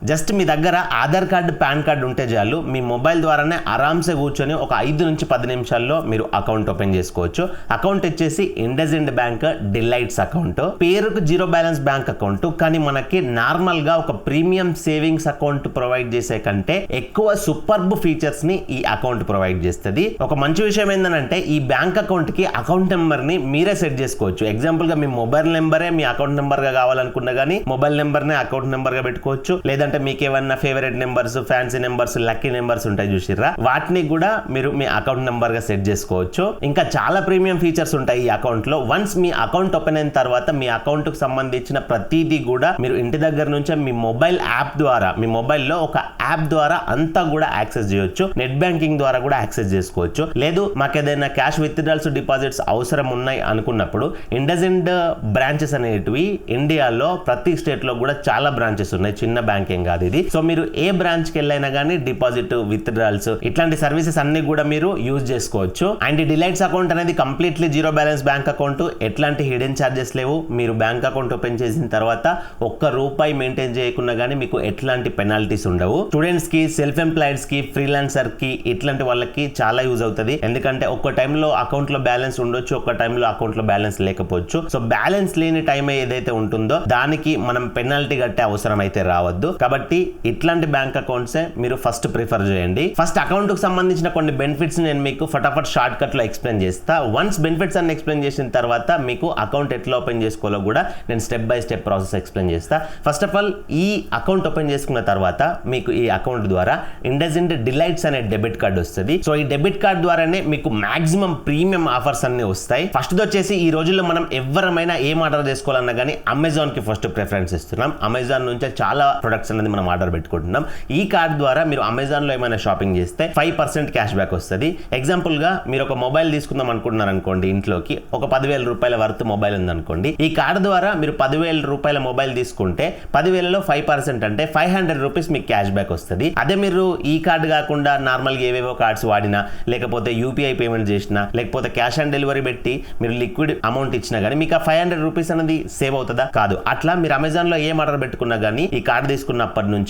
Just మీ దగ్గర Aadhaar card pan card ఉంటే చాలు మీ మొబైల్ ద్వారానే ఆరామ్సే కూర్చొని ఒక 5 నుంచి 10 నిమిషాల్లో మీరు అకౌంట్ ఓపెన్ చేసుకోవచ్చు. అకౌంట్ వచ్చేసి ఇండస్ఇండ్ బ్యాంక్ డిలైట్స్ అకౌంట్. పేరుకు జీరో బ్యాలెన్స్ బ్యాంక్ అకౌంట్, కానీ మనకి నార్మల్ గా ఒక ప్రీమియం సేవింగ్స్ అకౌంట్ ప్రొవైడ్ చేసే కంటే ఎక్కువ సూపర్బ్ ఫీచర్స్ ని ఈ అకౌంట్ ప్రొవైడ్ చేస్తుంది. ఒక మంచి విషయం ఏంటంటే ఈ బ్యాంక్ అకౌంట్ కి అకౌంట్ నెంబర్ ని మీరే సెట్ చేసుకోవచ్చు. ఎగ్జాంపుల్ గా మీ మొబైల్ నెంబరే మీ అకౌంట్ నెంబర్ గా కావాలనుకున్నా గానీ మొబైల్ నెంబర్ నే అకౌంట్ నెంబర్ గా పెట్టుకోవచ్చు. లేదంటే మీకు ఏమన్నా favourite numbers, fancy numbers, lucky numbers ఉంటాయి చూసిర్రా, వాటిని కూడా మీరు మీ అకౌంట్ నెంబర్ గా సెట్ చేసుకోవచ్చు. ఇంకా చాలా ప్రీమియం ఫీచర్స్ ఉంటాయి ఈ అకౌంట్ లో. వన్స్ మీ అకౌంట్ ఓపెన్ అయిన తర్వాత మీ అకౌంట్ కు సంబంధించిన ప్రతిదీ కూడా మీరు ఇంటి దగ్గర నుంచే మీ మొబైల్ యాప్ ద్వారా, మీ మొబైల్లో ఒక యాప్ ద్వారా అంతా కూడా యాక్సెస్ చేయొచ్చు. నెట్ బ్యాంకింగ్ ద్వారా కూడా యాక్సెస్ చేసుకోవచ్చు. లేదు మాకు ఏదైనా క్యాష్ విత్డ్రాల్స్, డిపాజిట్స్ అవసరం ఉన్నాయి అనుకున్నప్పుడు ఇండస్ఇండ్ బ్రాంచెస్ అనేటివి ఇండియాలో ప్రతి స్టేట్ లో కూడా చాలా బ్రాంచెస్ ఉన్నాయి. చిన్న బ్యాంకింగ్ కాదు ఇది. సో మీరు ఏ బ్రాంచ్ కి వెళ్ళైనా కానీ డిపాజిట్, విత్డ్రాల్స్ ఇట్లాంటి సర్వీసెస్ అన్ని కూడా మీరు యూజ్ చేసుకోవచ్చు. అండ్ ఈ డిలైట్స్ అకౌంట్ అనేది completely zero balance bank account. ఎట్లాంటి హిడెన్ చార్జెస్ లేవు. మీరు బ్యాంక్ అకౌంట్ ఓపెన్ చేసిన తర్వాత ₹1 మెయింటైన్ చేయకుండా కానీ మీకు ఎట్లాంటి పెనాల్టీస్ ఉండవు. స్టూడెంట్స్ కి, సెల్ఫ్ ఎంప్లాయిడ్స్ కి, ఫ్రీలాన్సర్ కి ఇట్లాంటి వాళ్ళకి చాలా యూజ్ అవుతుంది. ఎందుకంటే ఒక్క టైంలో అకౌంట్ లో బ్యాలెన్స్ ఉండొచ్చు, ఒక్క టైంలో అకౌంట్ లో బ్యాలెన్స్ లేకపోవచ్చు. సో బ్యాలెన్స్ లేని టైం ఏదైతే ఉంటుందో దానికి మనం పెనాల్టీ కట్టే అవసరం అయితే రావద్దు. కాబట్టి ఇట్లాంటి బ్యాంక్ అకౌంట్స్ మీరు ఫస్ట్ ప్రిఫర్ చేయండి. ఫస్ట్ అకౌంట్ కు సంబంధించిన కొన్ని బెనిఫిట్స్ నేను మీకు ఫటాఫట్ షార్ట్ కట్ లో ఎక్స్ప్లెయిన్ చేస్తా. వన్స్ బెనిఫిట్స్ అన్ని ఎక్స్ప్లెయిన్ చేసిన తర్వాత మీకు అకౌంట్ ఎట్లా ఓపెన్ చేసుకోవాలో కూడా నేను step by step process explain చేస్తా. ఫస్ట్ ఆఫ్ ఆల్ ఈ అకౌంట్ ఓపెన్ చేసుకున్న తర్వాత మీకు ఈ అకౌంట్ ద్వారా ఇండస్ఇండ్ డిలైట్స్ అనే డెబిట్ కార్డ్ వస్తుంది. సో ఈ డెబిట్ కార్డ్ ద్వారానే మీకు మాక్సిమం ప్రీమియం ఆఫర్స్ అన్ని వస్తాయి. ఫస్ట్ వచ్చేసి ఈ రోజుల్లో మనం ఎవరైనా ఏం ఆర్డర్ చేసుకోవాలన్నా కానీ అమెజాన్ కి ఫస్ట్ ప్రిఫరెన్స్ ఇస్తున్నాం. అమెజాన్ నుంచి చాలా ప్రొడక్ట్స్ అనేది మనం ఆర్డర్ పెట్టుకుంటున్నాం. ఈ కార్డ్ ద్వారా మీరు అమెజాన్ లో ఏమైనా షాపింగ్ చేస్తే 5% క్యాష్ బ్యాక్ వస్తుంది. ఎగ్జాంపుల్ గా మీరు ఒక మొబైల్ తీసుకుందాం అనుకుంటున్నారు అనుకోండి, ఇంట్లోకి ఒక ₹10,000 వర్త్ మొబైల్ ఉంది అనుకోండి. ఈ కార్డు ద్వారా మీరు ₹10,000 మొబైల్ తీసుకుంటే 10,000లో 5% అంటే ₹500 మీకు క్యాష్ బ్యాక్ వస్తుంది. అదే మీరు ఈ కార్డు కాకుండా నార్మల్ గా ఏవేవో కార్డ్స్ వాడినా, లేకపోతే యూపీఐ పేమెంట్ చేసినా, లేకపోతే క్యాష్ ఆన్ డెలివరీ పెట్టి మీరు లిక్విడ్ అమౌంట్ ఇచ్చినా గానీ మీకు ఆ ₹500 అనేది సేవ్ అవుతుందా? కాదు. అట్లా మీరు అమెజాన్ లో ఏం ఆర్డర్ పెట్టుకున్నా గానీ ఈ కార్డు తీసుకున్నప్పటి నుంచి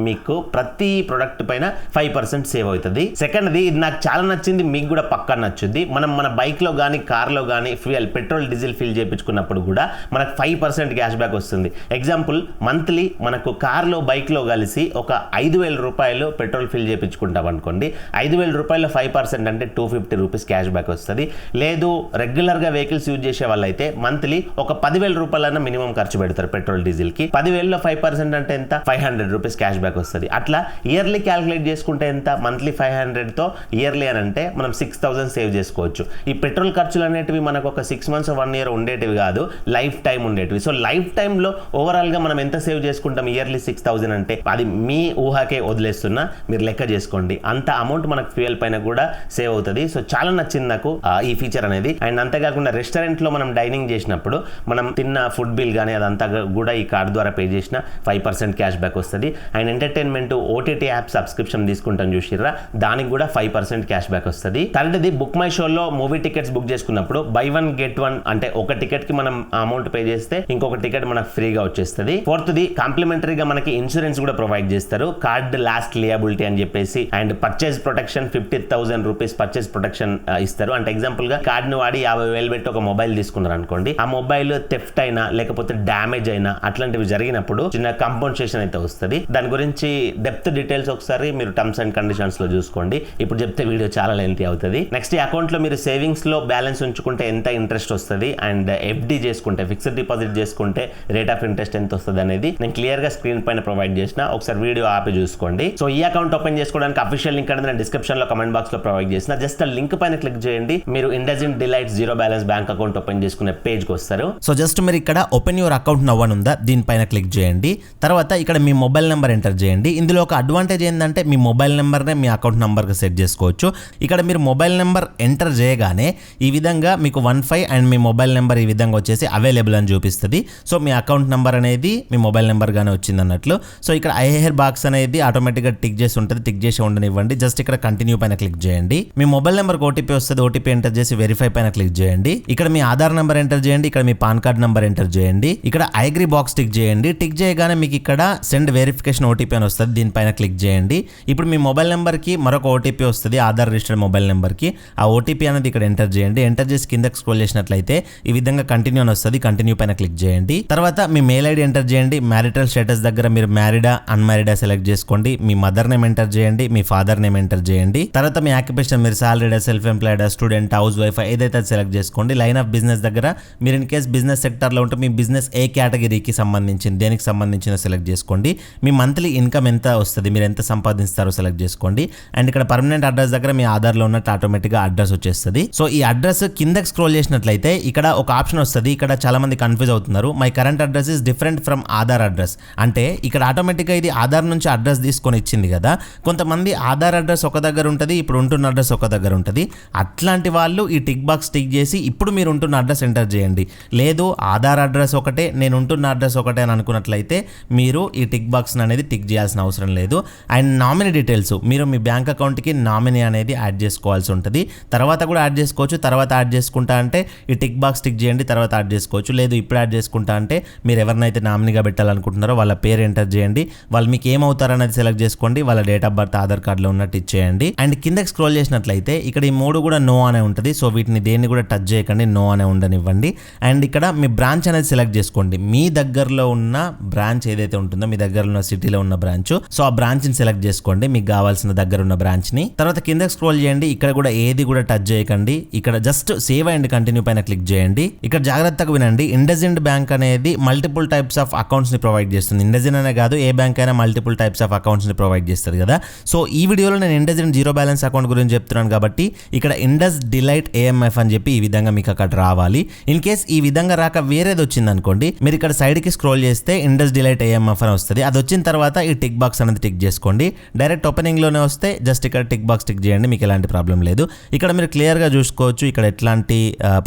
మీకు ప్రతి ప్రొడక్ట్ పైన 5% సేవ్ అవుతుంది. సెకండ్ది, ఇది నాకు చాలా నచ్చింది, మీకు కూడా పక్కా నచ్చుద్ది. మనం మన బైక్ లో కానీ కార్ లో కానీ పెట్రోల్, డీజిల్ ఫిల్ చేయించుకున్నప్పుడు కూడా మనకు 5% క్యాష్ బ్యాక్ వస్తుంది. ఎగ్జాంపుల్ మంత్లీ మనకు కార్ లో, బైక్ లో కలిసి ఒక ₹5,000 పెట్రోల్ ఫిల్ చేయించుకుంటాం అనుకోండి. ₹5,000 5% అంటే ₹250 క్యాష్ బ్యాక్ వస్తుంది. లేదు రెగ్యులర్ గా వెహికల్స్ యూజ్ చేసే వాళ్ళైతే మంత్లీ ఒక ₹10,000 మినిమం ఖర్చు పెడతారు పెట్రోల్, డీజిల్ కి. 10,000లో 5% అంటే ఎంత? ₹500 క్యాష్ బ్యాక్ వస్తుంది. అట్లా ఇయర్లీ క్యాలిక్యులేట్ చేసుకుంటే ఎంత? మంత్లీ 500తో ఇయర్లీ అని అంటే మనం 6,000 సేవ్ చేసుకోవచ్చు. ఈ పెట్రోల్ ఖర్చులు అనేటివి మనకు ఒక 6 months 1 year ఉండేటివి కాదు, లైఫ్ టైం ఉండేటివి. సో లైఫ్ టైంలో ఓవరాల్ గా మనం ఎంత సేవ్ చేసుకుంటాం ఇయర్లీ 6,000 అంటే అది మీ ఊహకే వదిలేస్తున్నా, మీరు లెక్క చేసుకోండి. అంత అమౌంట్ మనకు ఫ్యూయల్ పైన కూడా సేవ్ అవుతుంది. సో చాలా నచ్చింది నాకు ఈ ఫీచర్ అనేది. అండ్ అంతేకాకుండా రెస్టారెంట్ లో మనం డైనింగ్ చేసినప్పుడు మనం తిన్న ఫుడ్ బిల్ కానీ అదంతా కూడా ఈ కార్డు ద్వారా పే చేసిన 5% క్యాష్ బ్యాక్ వస్తుంది. And entertainment, OTT app subscription తీసుకుంటాం చూసిర్రా, దానికి కూడా 5% క్యాష్ బ్యాక్ వస్తుంది. థర్డ్ది, బుక్ మై షోలో మూవీ టికెట్స్ బుక్ చేసుకున్నప్పుడు బై 1 get 1 అంటే ఒక టికెట్ కి మనం అమౌంట్ పే చేస్తే ఇంకొక టికెట్ మనకు ఫ్రీగా వచ్చేస్తుంది. ఫోర్త్ది, కాంప్లిమెంటరీగా మనకి ఇన్సూరెన్స్ కూడా ప్రొవైడ్ చేస్తారు, కార్డ్ లాస్ట్ లియబిలిటీ అని చెప్పేసి. And purchase protection ₹50,000 purchase protection ఇస్తారు. అంటే ఎగ్జాంపుల్ గా కార్డ్ ని వాడి 50,000 పెట్టి ఒక మొబైల్ తీసుకున్నారు అనుకోండి, ఆ మొబైల్ థెఫ్ట్ అయినా లేకపోతే డ్యామేజ్ అయినా అట్లాంటివి జరిగినప్పుడు చిన్న కంపన్సేషన్ అయితే వస్తుంది. దాని గురించి డెప్త్ డీటెయిల్స్ ఒకసారి మీరు టర్మ్స్ అండ్ కండిషన్స్ లో చూసుకోండి. ఇప్పుడు చెప్తే వీడియో చాలా లెంతీ అవుతుంది. నెక్స్ట్, ఈ అకౌంట్ లో మీరు సేవింగ్స్ లో బ్యాలెన్స్ ఉంచుకుంటే ఎంత ఇంట్రెస్ట్ వస్తుంది, అండ్ ఎఫ్డి చేసుకుంటే, ఫిక్స్డ్ డిపాజిట్ చేసుకుంటే రేట్ ఆఫ్ ఇంట్రెస్ట్ ఎంత వస్తుంది అనేది నేను క్లియర్ గా స్క్రీన్ పైన ప్రొవైడ్ చేసిన, ఒకసారి వీడియో ఆపి చూసుకోండి. సో ఈ అకౌంట్ ఓపెన్ చేసుకోవడానికి అఫీషియల్ లింక్ అనేది నేను డిస్క్రిప్షన్ లో కమెంట్ బాక్స్ లో ప్రొవైడ్ చేసిన. జస్ట్ ఆ లింక్ పైన క్లిక్ చేయండి, మీరు IndusInd delights zero balance bank account open చేసుకునే పేజ్ కి వస్తారు. సో జస్ట్ మీరు ఇక్కడ ఓపెన్ యువర్ అకౌంట్ నౌ అని ఉందా, దీనిపైన క్లిక్ చేయండి. తర్వాత ఇక్కడ మీ మొబైల్ నెంబర్ ఎంటర్ చేయండి. ఇందులో ఒక అడ్వాంటేజ్ ఏంటంటే మీ మొబైల్ నెంబర్నే మీ అకౌంట్ నెంబర్కి సెట్ చేసుకోవచ్చు. ఇక్కడ మీరు మొబైల్ నెంబర్ ఎంటర్ చేయగానే ఈ విధంగా మీకు 15 అండ్ మీ మొబైల్ నెంబర్ ఈ విధంగా వచ్చేసి అవైలబుల్ అని చూపిస్తుంది. సో మీ అకౌంట్ నెంబర్ అనేది మీ మొబైల్ నెంబర్గానే వచ్చింది అన్నట్లు. సో ఇక్కడ ఐహెయిర్ బాక్స్ అనేది ఆటోమేటిక్గా టిక్ చేసి ఉంటుంది, టిక్ చేసి ఉండనివ్వండి. జస్ట్ ఇక్కడ కంటిన్యూ పైన క్లిక్ చేయండి. మీ మొబైల్ నెంబర్కి ఓటీపీ వస్తుంది, ఓటీపీ ఎంటర్ చేసి వెరిఫై పైన క్లిక్ చేయండి. ఇక్కడ మీ ఆధార్ నెంబర్ ఎంటర్ చేయండి, ఇక్కడ మీ పాన్ కార్డ్ నెంబర్ ఎంటర్ చేయండి. ఇక్కడ ఐ అగ్రీ బాక్స్ టిక్ చేయండి. టిక్ చేయగానే మీకు ఇక్కడ సెండ్ వెరిఫికేషన్ ఓటీపీ అని వస్తుంది, దీనిపైన క్లిక్ చేయండి. ఇప్పుడు మీ మొబైల్ నెంబర్కి మరొక ఓటీపీ వస్తుంది, ఆధార్ రిజిస్టర్డ్ మొబైల్ నెంబర్కి. ఆ ఓటీపీ అనేది ఇక్కడ ఎంటర్ చేయండి. ఎంటర్ చేసి కిందకి స్క్రోల్ చేసినట్లయితే ఈ విధంగా కంటిన్యూ అని వస్తుంది, కంటిన్యూ పైన క్లిక్ చేయండి. తర్వాత మీ మెయిల్ ఐడి ఎంటర్ చేయండి. మ్యారిటల్ స్టేటస్ దగ్గర మీరు మ్యారీడా అన్మ్యారీడా సెలెక్ట్ చేసుకోండి. మీ మదర్ నేమ్ ఎంటర్ చేయండి, మీ ఫాదర్ నేమ్ ఎంటర్ చేయండి. తర్వాత మీ ఆక్యుపేషన్, మీరు సాలరీడా, సెల్ఫ్ ఎంప్లాయిడా, స్టూడెంట్, హౌస్ వైఫ్ ఏదైతే సెలెక్ట్ చేసుకోండి. లైన్ ఆఫ్ బిజినెస్ దగ్గర మీరు ఇన్ కేస్ బిజినెస్ సెక్టర్లో ఉంటే మీ బిజినెస్ ఏ కేటగిరీకి సంబంధించింది, దేనికి సంబంధించిన సెలెక్ట్ చేసుకోండి. మీ మంత్లీ ఇన్కమ్ ఎంత వస్తుంది, మీరు ఎంత సంపాదిస్తారో సెలెక్ట్ చేసుకోండి. అండ్ ఇక్కడ పర్మనెంట్ అడ్రస్ దగ్గర మీ ఆధార్లో ఉన్నట్టు ఆటోమేటిక్గా అడ్రస్ వచ్చేస్తుంది. సో ఈ అడ్రస్ కిందకి స్క్రోల్ చేసినట్లయితే ఇక్కడ ఒక ఆప్షన్ వస్తుంది. ఇక్కడ చాలా మంది కన్ఫ్యూజ్ అవుతున్నారు. My current address is different from Aadhaar address. అంటే ఇక్కడ ఆటోమేటిక్గా ఇది ఆధార్ నుంచి అడ్రస్ తీసుకొని ఇచ్చింది కదా. కొంతమంది ఆధార్ అడ్రస్ ఒక దగ్గర ఉంటుంది, ఇప్పుడు ఉంటున్న అడ్రస్ ఒక దగ్గర ఉంటుంది. అట్లాంటి వాళ్ళు ఈ టిక్ బాక్స్ టిక్ చేసి ఇప్పుడు మీరు ఉంటున్న అడ్రస్ ఎంటర్ చేయండి. లేదు ఆధార్ అడ్రస్ ఒకటే, నేను ఉంటున్న అడ్రస్ ఒకటే అని అనుకున్నట్లయితే మీరు ఈ టిక్ బాక్స్ అనేది టిక్ చేయాల్సిన అవసరం లేదు. అండ్ నామినీ డీటెయిల్స్, మీరు మీ బ్యాంక్ అకౌంట్కి నామినీ అనేది యాడ్ చేసుకోవాల్సి ఉంటుంది. తర్వాత కూడా యాడ్ చేసుకోవచ్చు. తర్వాత యాడ్ చేసుకుంటా అంటే ఈ టిక్ బాక్స్ టిక్ చేయండి, తర్వాత యాడ్ చేసుకోవచ్చు. లేదు ఇప్పుడు యాడ్ చేసుకుంటా అంటే మీరు ఎవరినైతే నామినీగా పెట్టాలనుకుంటున్నారో వాళ్ళ పేరు ఎంటర్ చేయండి. వాళ్ళు మీకు ఏమవుతారనేది సెలెక్ట్ చేసుకోండి. వాళ్ళ డేట్ ఆఫ్ బర్త్ ఆధార్ కార్డులో ఉన్నట్టు ఇచ్చేయండి. అండ్ కిందకి స్క్రోల్ చేసినట్లయితే ఇక్కడ ఈ 3 కూడా నో అనే ఉంటుంది. సో వీటిని దేన్ని కూడా టచ్ చేయకండి, నో అనే ఉండనివ్వండి. అండ్ ఇక్కడ మీ బ్రాంచ్ అనేది సెలెక్ట్ చేసుకోండి. మీ దగ్గరలో ఉన్న బ్రాంచ్ ఏదైతే ఉంటుందో, మీ దగ్గర ఉన్న సిటీలో ఉన్న బ్రాంచ్, సో ఆ బ్రాంచ్ని సెలెక్ట్ చేసుకోండి, మీకు కావాల్సిన దగ్గర ఉన్న బ్రాంచ్ని. తర్వాత కిందకి స్క్రోల్ చేయండి. ఇక్కడ కూడా ఏది కూడా టచ్ చేయకండి. ఇక్కడ జస్ట్ సేవ్ అండ్ కంటిన్యూ పైన క్లిక్ చేయండి. ఇక్కడ జాగ్రత్తగా వినండి. ఇండస్ఇండ్ బ్యాంక్ అనేది మల్టిపుల్ టైప్స్ ఆఫ్ అకౌంట్స్ ని ప్రొవైడ్ చేస్తుంది. ఇండస్ఇండ్ అనే కాదు, ఏ బ్యాంక్ అయినా మల్టిపుల్ టైప్స్ ఆఫ్ అకౌంట్స్ ని ప్రొవైడ్ చేస్తుంది కదా. సో ఈ వీడియోలో నేను ఇండస్ఇండ్ జీరో బ్యాలెన్స్ అకౌంట్ గురించి చెప్తున్నాను కాబట్టి ఇక్కడ ఇండస్ డిలైట్ ఏఎంఎఫ్ అని చెప్పి ఈ విధంగా మీకు అక్కడ రావాలి. ఇన్ కేస్ ఈ విధంగా రాక వేరేది వచ్చింది అనుకోండి, మీరు ఇక్కడ సైడ్ కి స్క్రోల్ చేస్తే ఇండస్ డిలైట్ ఏఎంఎఫ్ అని వస్తుంది. అది వచ్చిన తర్వాత ఈ టిక్ బాక్స్ అనేది టిక్ చేసుకోండి. డైరెక్ట్ ఓపెనింగ్ లోనే వస్తే జస్ట్ ఇక్కడ టిక్ బాక్స్ టిక్ చేయండి, మీకు ఎలాంటి ప్రాబ్లం లేదు. ఇక్కడ మీరు క్లియర్ గా చూసుకోవచ్చు, ఇక్కడ ఎట్లాంటి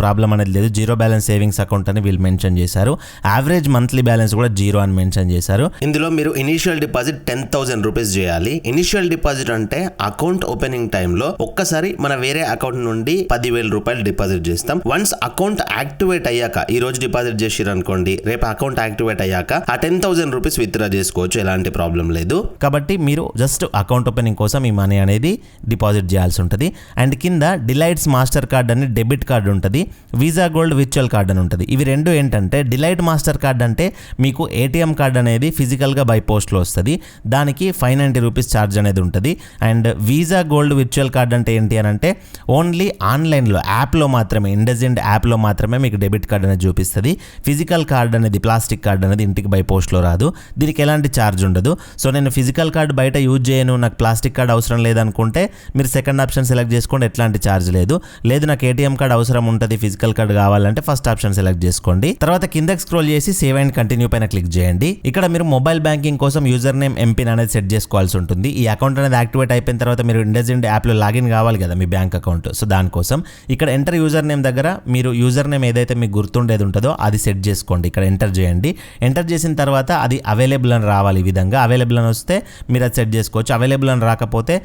ప్రాబ్లం అనేది లేదు. జీరో బ్యాలెన్స్ సేవింగ్స్ అకౌంట్ అని వీళ్ళు మెన్షన్ చేశారు. యావరేజ్ మంత్లీ బ్యాలెన్స్ కూడా జీరో అని మెన్షన్ చేశారు. ఇందులో మీరు ఇనిషియల్ డిపాజిట్ 10,000 రూపీస్ చేయాలి. ఇనిషియల్ డిపాజిట్ అంటే అకౌంట్ ఓపెనింగ్ టైంలో ఒక్కసారి మన వేరే అకౌంట్ నుండి 10,000 రూపాయలు డిపాజిట్ చేస్తాం. వన్స్ అకౌంట్ యాక్టివేట్ అయ్యాక, ఈ రోజు డిపాజిట్ చేసిరు అనుకోండి, రేపు అకౌంట్ యాక్టివేట్ అయ్యాక ఆ 10,000 రూపీస్ విత్డ్రా చేసుకోవచ్చు, ఎలాంటి ప్రాబ్లం లేదు. కాబట్టి మీరు జస్ట్ అకౌంట్ ఓపెనింగ్ కోసం ఈ మనీ అనేది డిపాజిట్ చేయాల్సి ఉంటుంది. అండ్ కింద డిలైట్స్ మాస్టర్ కార్డ్ అని డెబిట్ కార్డ్ ఉంటుంది, వీసా గోల్డ్ విర్చువల్ కార్డ్ అని ఉంటుంది. ఇవి రెండు ఏంటంటే, డిలైట్ మాస్టర్ కార్డ్ అంటే మీకు ఏటీఎం కార్డ్ అనేది ఫిజికల్గా బై పోస్ట్లో వస్తుంది, దానికి 590 రూపీస్ ఛార్జ్ అనేది ఉంటుంది. And visa gold virtual card అంటే ఏంటి అని అంటే ఓన్లీ ఆన్లైన్లో యాప్లో మాత్రమే, ఇండస్ఇండ్ యాప్లో మాత్రమే మీకు డెబిట్ కార్డ్ అనేది చూపిస్తుంది. ఫిజికల్ కార్డ్ అనేది, ప్లాస్టిక్ కార్డ్ అనేది ఇంటికి బై పోస్ట్లో రాదు, దీనికి ఎలాంటి ఛార్జ్ ఉండదు. సో నేను ఫిజికల్ కార్డ్ బయట యూజ్ చేయను, నాకు ప్లాస్టిక్ కార్డ్ అవసరం లేదనుకుంటే మీరు సెకండ్ ఆప్షన్ సెలెక్ట్ చేసుకోండి, ఎట్లాంటి ఛార్జ్ లేదు. లేదు నాకు ఏటీఎం కార్డ్ అవసరం ఉంటుంది, ఫిజికల్ కార్డ్ కావాలంటే ఫస్ట్ ఆప్షన్ సెలెక్ట్ చేసుకోండి. తర్వాత కిందకి స్క్రోల్ చేసి సేవ్ అండ్ కంటిన్యూ పైన క్లిక్ చేయండి. ఇక్కడ మీరు మొబైల్ బ్యాంకింగ్ కోసం యూజర్ నేమ్ ఎంపిన్ అనేది సెట్ చేసుకోవాల్సి ఉంటుంది. ఈ అకౌంట్ అనేది యాక్టివేట్ అయిపోయిన తర్వాత మీరు ఇండస్ఇండ్ యాప్లో లాగిన్ కావాలి కదా మీ బ్యాంక్ అకౌంట్. సో దానికోసం ఇక్కడ ఎంటర్ యూజర్ నేమ్ దగ్గర మీరు యూజర్ నేమ్ ఏదైతే మీకు గుర్తుండేది ఉంటుందో అది సెట్ చేసుకోండి. ఇక్కడ ఎంటర్ చేయండి. ఎంటర్ చేసిన తర్వాత అది అవైలబుల్ అని రావాలి. ఈ విధంగా అవైలబుల్ అని వస్తే మీరు అది సెట్ చేసుకోవచ్చు. అవైలబుల్ అని రాకపోతే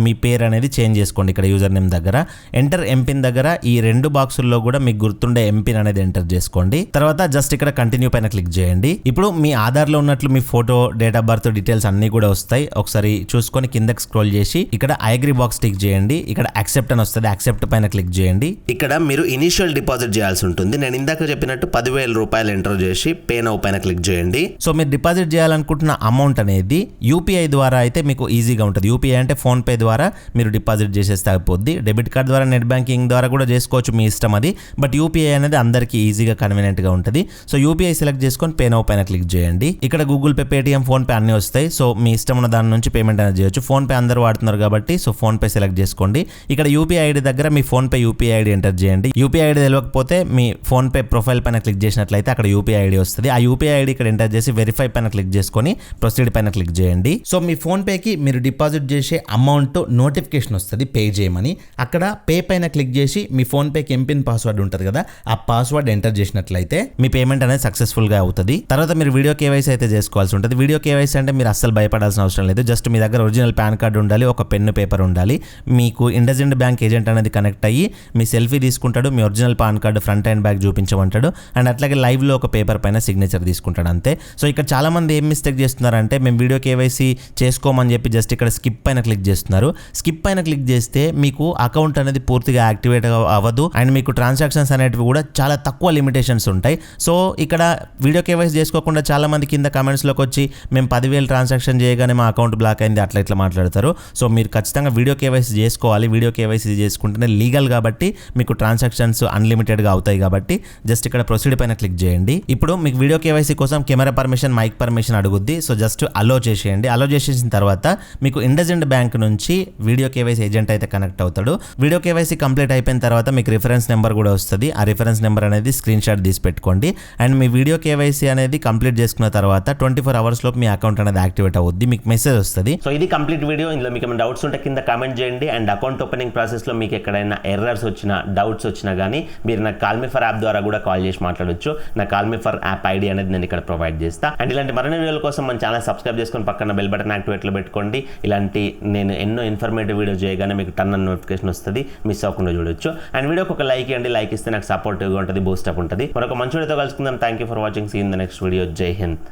మీ పేరు అనేది చేంజ్ చేసుకోండి. ఇక్కడ యూజర్ నేమ్ దగ్గర ఎంటర్ ఎంపిన్ దగ్గర ఈ 2 బాక్సుల్లో కూడా మీకు గుర్తుండే ఎంపిన్ అనేది ఎంటర్ చేసుకోండి. తర్వాత జస్ట్ ఇక్కడ కంటిన్యూ పైన క్లిక్ చేయండి. ఇప్పుడు మీ ఆధార్లో ఉన్నట్లు మీ photo, date of birth details అన్ని కూడా వస్తాయి. ఒకసారి చూసుకొని కిందకి స్క్రోల్ చేసి ఇక్కడ ఐ అగ్రీ బాక్స్ టిక్ చేయండి. ఇక్కడ యాక్సెప్ట్ అని వస్తుంది, యాక్సెప్ట్ పైన క్లిక్ చేయండి. ఇక్కడ మీరు ఇనిషియల్ డిపాజిట్ చేయాల్సి ఉంటుంది. నేను ఇందాక చెప్పినట్టు 10,000 రూపాయలు ఎంటర్ చేసి పే నౌ పైన క్లిక్ చేయండి. సో మీరు డిపాజిట్ చేయాలనుకుంటున్న అమౌంట్ అనేది యూపీఐ ద్వారా అయితే మీకు ఈజీగా ఉంటుంది. యూపీఐ అంటే ఫోన్ పే ద్వారా మీరు డిపాజిట్ చేసేస్తే అయిపోద్ది. డెబిట్ కార్డ్ ద్వారా, నెట్ బ్యాంకింగ్ ద్వారా కూడా చేసుకోవచ్చు, మీ ఇష్టం అది. బట్ యూపీఐ అనేది అందరికీ ఈజీగా కన్వీనియంట్ గా ఉంటుంది. సో యూపీఐ సెలెక్ట్ చేసుకొని పే నౌ పైన క్లిక్ చేయండి. ఇక్కడ Google pay, Paytm, phone pay అన్ని వస్తాయి. సో మీ ఇష్టం ఉన్న దాని నుంచి పేమెంట్ అనేది చేయొచ్చు. ఫోన్ పే అందరూ వాడుతున్నారు కాబట్టి సో ఫోన్ పే సెలెక్ట్ చేసుకోండి. ఇక్కడ యూపీఐ ఐడి దగ్గర మీ PhonePe UPI ID enter చేయండి. యూపీఐ ఐడి తెలియకపోతే మీ ఫోన్ పే ప్రొఫైల్ పైన క్లిక్ చేసినట్లయితే అక్కడ యూపీఐ ఐడి వస్తుంది. ఆ యూపీఐ ఐడి ఇక్కడ ఎంటర్ చేసి వెరిఫై పైన క్లిక్ చేసుకొని ప్రొసీడ్ పైన క్లిక్ చేయండి. సో మీ ఫోన్ పేకి మీరు డిపాజిట్ చేసే అమౌంట్ నోటిఫికేషన్ వస్తుంది పే చేయమని. అక్కడ పే పైన క్లిక్ చేసి మీ ఫోన్ పేకి ఎంపిన్ పాస్వర్డ్ ఉంటుంది కదా, ఆ పాస్వర్డ్ ఎంటర్ చేసినట్లయితే మీ పేమెంట్ అనేది సక్సెస్ఫుల్ గా అవుతుంది. తర్వాత మీరు వీడియో కేవైసీ అయితే చేసుకోవాల్సి ఉంటుంది. వీడియో కేవైసీ అంటే మీరు అస్సలు భయపడాల్సిన అవసరం లేదు. జస్ట్ మీ దగ్గర ఒరిజినల్ పాన్ కార్డు ఉండాలి, ఒక పెన్ను పేపర్ ఉండాలి. మీకు ఇండస్ఇండ్ బ్యాంక్ ఏజెంట్ అనేది కనెక్ట్ అయ్యి మీ సెల్ఫీ తీసుకుంటాడు, మీ original PAN card front and back చూపించమంటాడు. అండ్ అట్లాగే లైవ్ లో ఒక పేపర్ పైన సిగ్నేచర్ తీసుకుంటాడు అంతే. సో ఇక్కడ చాలా మంది ఏం మిస్టేక్ చేస్తున్నారంటే మేము వీడియో కేవైసీ చేసుకోమని చెప్పి జస్ట్ ఇక్కడ స్కిప్ పైన క్లిక్ చేస్తున్నారు. స్కిప్ పైన క్లిక్ చేస్తే మీకు అకౌంట్ అనేది పూర్తిగా యాక్టివేట్ అవ్వదు అండ్ మీకు ట్రాన్సాక్షన్స్ అనేటివి కూడా చాలా తక్కువ లిమిటేషన్స్ ఉంటాయి. సో ఇక్కడ వీడియో కేవైసీ చేసుకోకుండా చాలా మంది కింద కమెంట్స్లోకి వచ్చి మేము 10,000 ట్రాన్సాక్షన్ చేయగానే మా అకౌంట్ బ్లాక్ అయింది అట్లా ఇట్లా మాట్లాడతారు. సో మీరు ఖచ్చితంగా వీడియో కేవైసీ చేసుకోవాలి. వీడియో కేవైసీ చేసుకుంటేనే లీగల్ కాబట్టి మీకు ట్రాన్సాక్షన్స్ అన్లిమిటెడ్గా అవుతాయి కాబట్టి జస్ట్ ఇక్కడ ప్రొసీడ్ పైన క్లిక్ చేయండి. ఇప్పుడు మీకు వీడియో కేవైసీ కోసం కెమెరా పర్మిషన్, మైక్ పర్మిషన్ అడుగుద్ది. సో జస్ట్ అలో చేసేయండి. అలో చేసేసిన తర్వాత మీకు ఇండస్ఇండ్ బ్యాంక్ నుంచి వీడియో కేవైసీ ఏజెంట్ అయితే కనెక్ట్ అవుతాడు. వీడియో కేవైసీ కంప్లీట్ అయిపోయిన తర్వాత మీకు రిఫరెన్స్ నెంబర్ కూడా వస్తుంది. ఆ రిఫరెన్స్ నెంబర్ అనేది స్క్రీన్ షాట్ తీసి పెట్టుకోండి. అండ్ మీ వీడియో కేవైసీ అనేది కంప్లీట్ చేసుకున్న తర్వాత 24 hours లోపు మీ అకౌంట్ అనేది యాక్టివేట్ అవుద్ది. మీకు మెసేజ్ వస్తుంది. సో ఇది కంప్లీట్ వీడియో. ఇందులో మీకు ఏమైనా డౌట్స్ ఉంటే కింద కామెంట్ చేయండి. అండ్ అకౌంట్ ఓపెనింగ్ ప్రాసెస్లో మీకు ఎక్కడైనా ఎర్రర్స్ వచ్చినా, డౌట్స్ వచ్చినా కానీ మీరు నాకు కాల్ మీ ఫర్ యాప్ ద్వారా కూడా కాల్ చేసి మాట్లాడొచ్చు. నా call me for app ID అనేది నేను ఇక్కడ ప్రొవైడ్ చేస్తా. అండ్ ఇలాంటి మరిన్ని వీడియోల కోసం మన ఛానల్ సబ్స్క్రైబ్ చేసుకొని పక్కన బెల్ బటన్ యాక్టివేట్లో పెట్టుకోండి. ఇలాంటి నేను ఎన్నో ఇన్ఫర్మేటివ్ వీడియో చేయగానే మీకు టన్ నోటిఫికేషన్ వస్తుంది, మిస్ అవ్వకుండా చూడొచ్చు. అండ్ వీడియోకి ఒక లైక్ ఇవ్వండి. లైక్ ఇస్తే నాకు సపోర్టివ్గా ఉంటుంది, బూస్టప్ ఉంటుంది. మరొక మంచి వీడియోతో కలుసుకుందాం. Thank you for watching. See in the next video. జై హింద్.